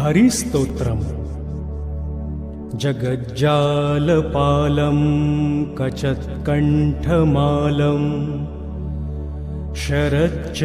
हरिस्तोत्रम्। जगज्जालपालं कचत्कण्ठमालं शरच्चन्द्रभालं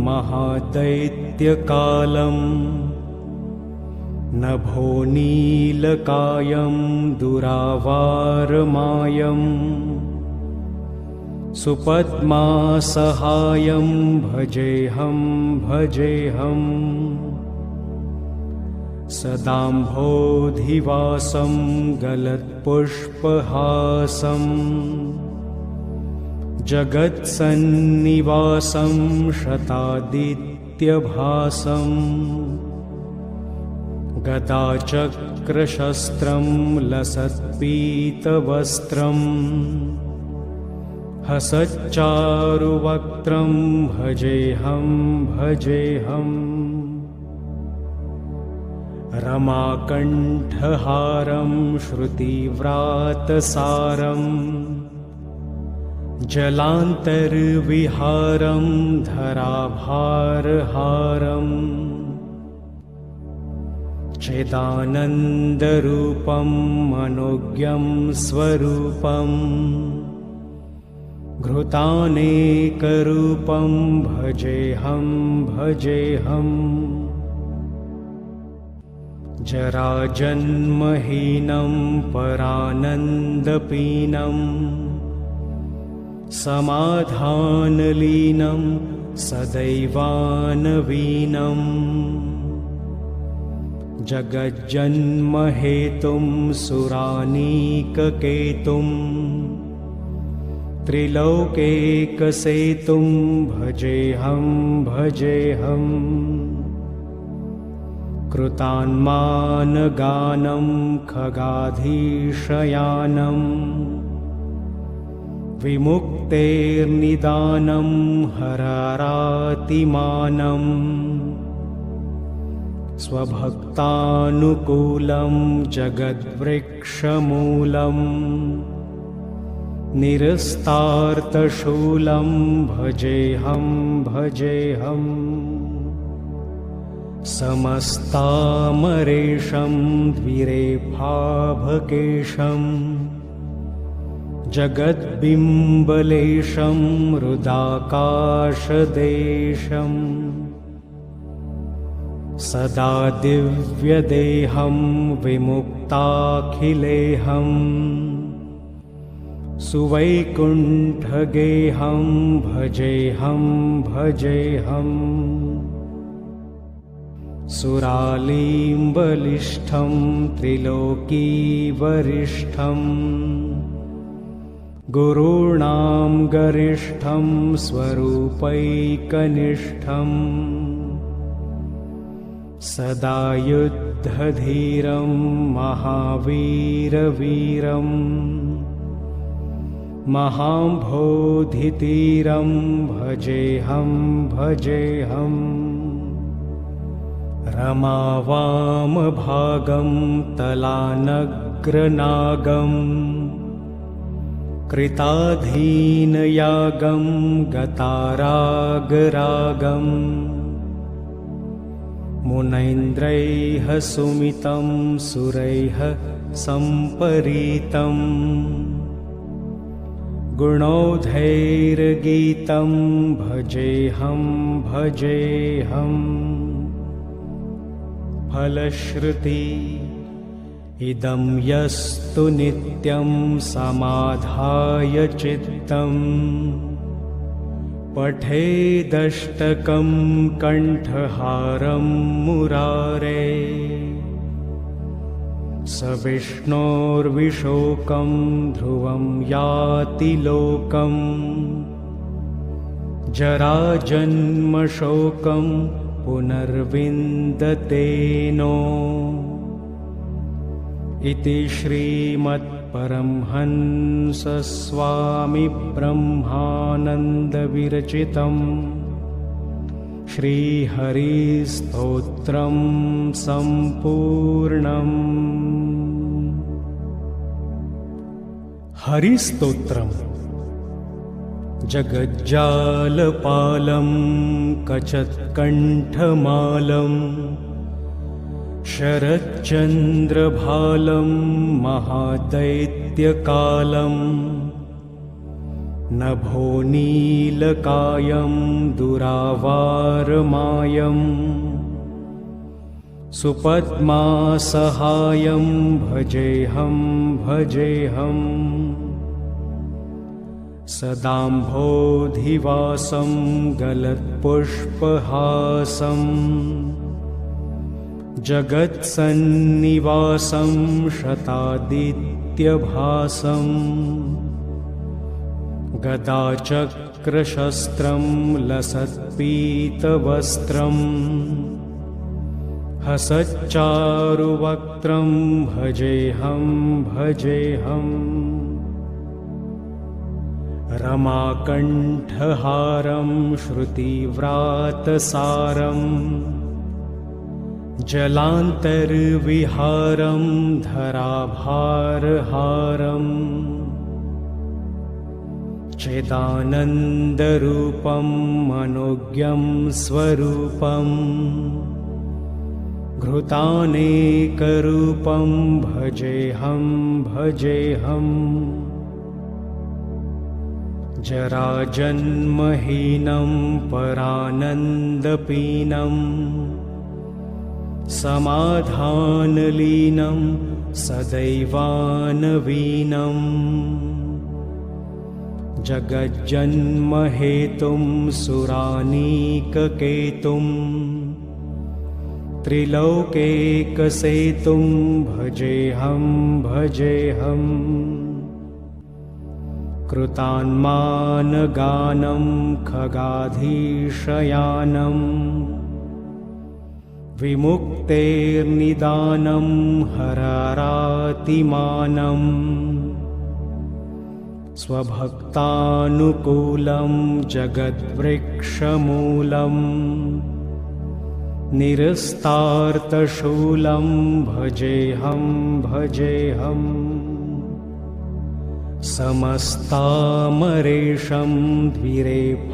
महादैत्यकालं नभोनीलकायं दुरावारमायम् सुपद्मासहायं भजेऽहं भजेऽहम् सदाम्भोधिवासं गलत्पुष्पहासं जगत्सन्निवासं शतादित्यभासं गदाचक्रशस्त्रं लसत्पीतवस्त्रम् हसच्चारुवक्त्रं भजेऽहं भजेऽहम् रमाकण्ठहारं श्रुतिव्रातसारं जलान्तर्विहारं धराभारहारम् चिदानन्दरूपं मनोज्ञं स्वरूपम् घृतानेकरूपं भजेऽहं भजेऽहम् जराजन्महीनं परानन्दपीनं समाधानलीनं सदैवानवीनं जगज्जन्महेतुं सुरानीककेतुं त्रिलोकेकसेतुं भजेऽहं भजेऽहम् कृतान्मानगानं खगाधीशयानं विमुक्तेर्निदानं हरारातिमानं स्वभक्तानुकूलं जगद्वृक्षमूलं निरस्तार्तशूलं भजेऽहं भजेऽहम् समस्तामरेशं द्विरेफाभकेशं जगद्बिम्बलेशं हृदाकाशदेशं सदा दिव्यदेहं विमुक्ताखिलेहं सुवैकुण्ठगेहं भजेऽहं भजेऽहम् सुरालीम्बलिष्ठं त्रिलोकीवरिष्ठं गुरूणां गरिष्ठं स्वरूपैकनिष्ठं सदा युद्धधीरं महावीरवीरं महाम्भोधितीरं भजेऽहं भजेऽहम् रमावामभागं तलानग्रनागं कृताधीनयागं गतारागरागं मुनैन्द्रैः सुमितं सुरैः सम्परीतं गुणौधैर्गीतं भजेऽहं भजेऽहम् फलश्रुति इदं यस्तु नित्यं समाधाय चित्तं पठेदष्टकं कण्ठहारं मुरारे स विष्णोर्विशोकं ध्रुवं याति लोकं जराजन्मशोकं पुनर्विन्दतेनो इति श्रीमत्परमहंसस्वामी ब्रह्मानन्दविरचितं श्रीहरिस्तोत्रं सम्पूर्णम्। हरिस्तोत्रम् जगज्जालपालं कचत्कण्ठमालं शरच्चन्द्रभालं महादैत्यकालं नभोनीलकायं दुरावारमायं सुपद्मासहायं भजेऽहं भजेऽहम् सदाम्भोधिवासं गलत्पुष्पहासं जगत्सन्निवासं शतादित्यभासं गदाचक्रशस्त्रं लसत्पीतवस्त्रं हसच्चारुवक्त्रं भजेऽहं भजेऽहम् रमाकण्ठहारं श्रुतिव्रातसारं जलान्तर्विहारं धराभारहारम् चिदानन्दरूपं मनोज्ञं स्वरूपं घृतानेकरूपं भजेऽहं भजेऽहम् जराजन्महीनं परानन्दपीनं समाधानलीनं सदैवानवीनं जगज्जन्महेतुं सुरानीककेतुं त्रिलोकेकसेतुं भजेऽहं भजेऽहम् कृतान्मानगानं खगाधीशयानं विमुक्तेर्निदानं हरारातिमानं स्वभक्तानुकूलं जगद्वृक्षमूलं निरस्तार्तशूलं भजेऽहं भजेऽहम् समस्तामरेशं द्विरेफाभकेशं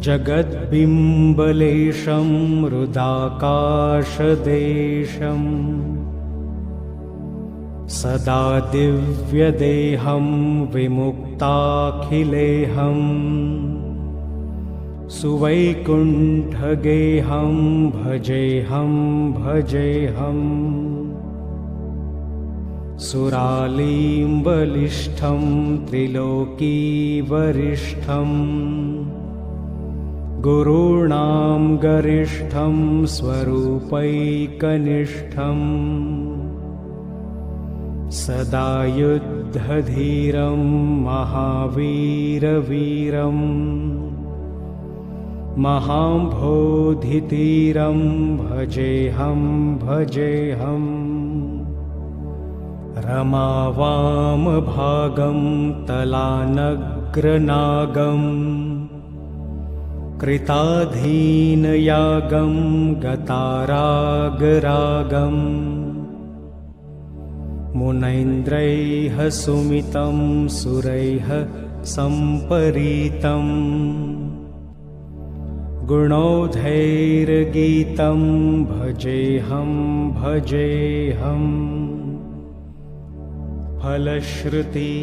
जगद्बिम्बलेशं हृदाकाशदेशं सदा दिव्यदेहं विमुक्ताखिलेहं सुवैकुण्ठगेहं भजेऽहं भजेऽहम् सुरालीम्बलिष्ठं त्रिलोकीवरिष्ठं गुरूणां गरिष्ठं स्वरूपैकनिष्ठं सदा युद्धधीरं महावीरवीरं महाम्भोधितीरं भजेऽहं भजेऽहम् रमावामभागं तलानग्रनागं कृताधीनयागं गतारागरागं मुनैन्द्रैः सुमितं सुरैः सम्परीतं गुणौधैर्गीतं भजेऽहं भजेऽहम् फलश्रुति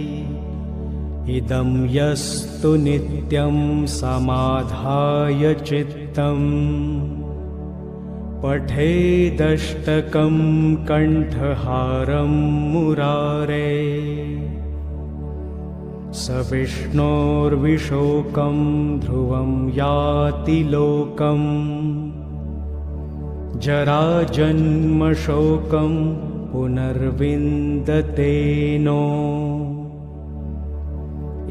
इदं यस्तु नित्यं समाधाय चित्तं पठेदष्टकं कण्ठहारं मुरारे स विष्णोर्विशोकं ध्रुवं याति लोकं जराजन्मशोकं पुनर्विन्दतेनो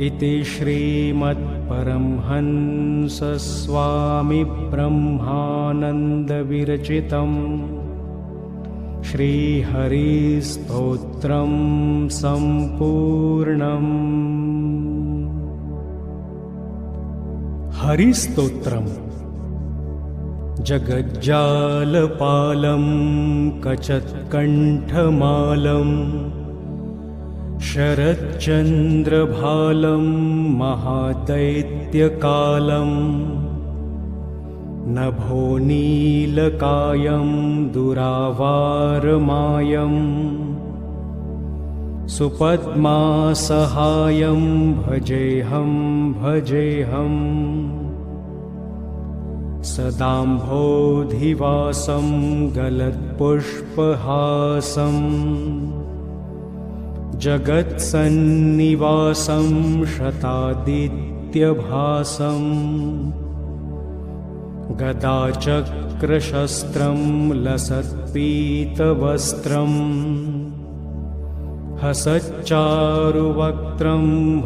इति श्रीमत्परमहंसस्वामिब्रह्मानन्दविरचितं श्रीहरिस्तोत्रं सम्पूर्णम्। हरिस्तोत्रम् जगज्जालपालं कचत्कण्ठमालं शरच्चन्द्रभालं महादैत्यकालं नभोनीलकायं दुरावारमायं सुपद्मासहायं भजेऽहं भजेऽहम् सदाम्भोधिवासं गलत्पुष्पहासं जगत्सन्निवासं शतादित्यभासं गदाचक्रशस्त्रं लसत्पीतवस्त्रं हसच्चारुवक्त्रं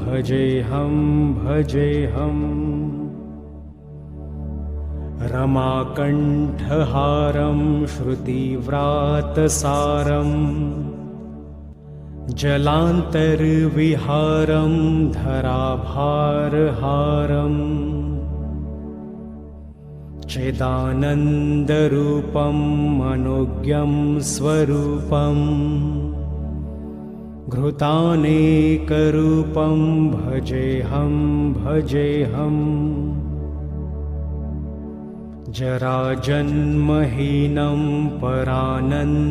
भजेऽहं भजेऽहम् रमाकण्ठहारं श्रुतिव्रातसारं जलान्तर्विहारं धराभारहारम् चिदानन्दरूपं मनोज्ञं स्वरूपं घृतानेकरूपं भजेऽहं भजेऽहम् जराजन्महीनं परानन्दपीनं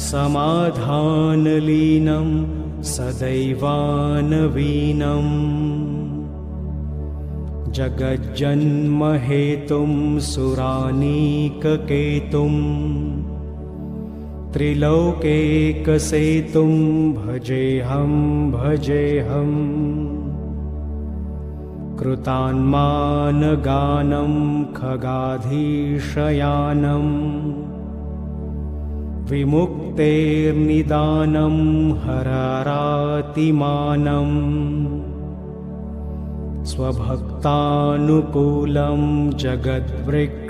समाधानलीनं सदैवानवीनं जगज्जन्महेतुं सुरानीककेतुं त्रिलोकेकसेतुं भजेऽहं भजेऽहम् कृतान्मानगानं खगाधीशयानं विमुक्तेर्निदानं हरारातिमानं स्वभक्तानुकूलं जगद्वृक्षमूलं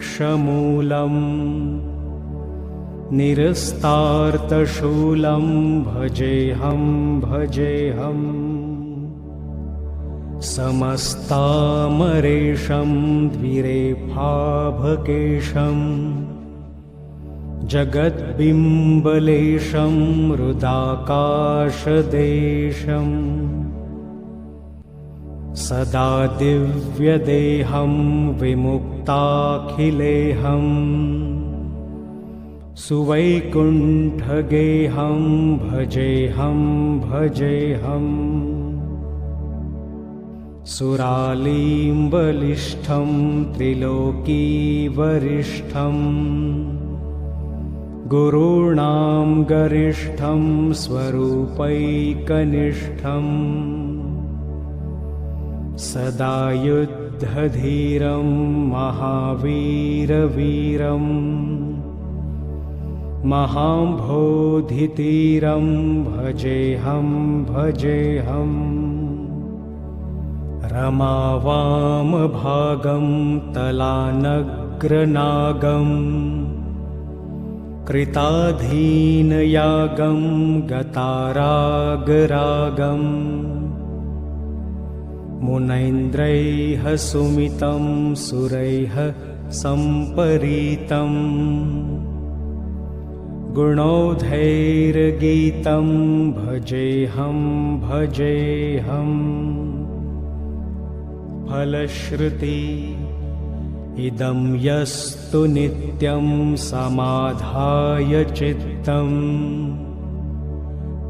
निरस्तार्तशूलं भजेऽहं भजेऽहम् समस्तामरेशं द्विरेफाभकेशं जगद्बिम्बलेशं हृदाकाशदेशं सदा दिव्यदेहं विमुक्ताखिलेहं सुवैकुण्ठगेहं भजेऽहं भजेऽहम् सुरालीम्बलिष्ठं त्रिलोकीवरिष्ठं गुरूणां गरिष्ठं स्वरूपैकनिष्ठं सदा युद्धधीरं महावीरवीरं महाम्भोधितीरं भजेऽहं भजेऽहम् रमावामभागं तलानग्रनागं कृताधीनयागं गतारागरागं मुनैन्द्रैः सुमितं सुरैः सम्परीतं गुणौधैर्गीतं भजेऽहं भजेऽहम् फलश्रुति इदं यस्तु नित्यं समाधाय चित्तं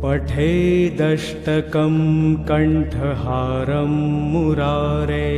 पठेदष्टकं कण्ठहारं मुरारे।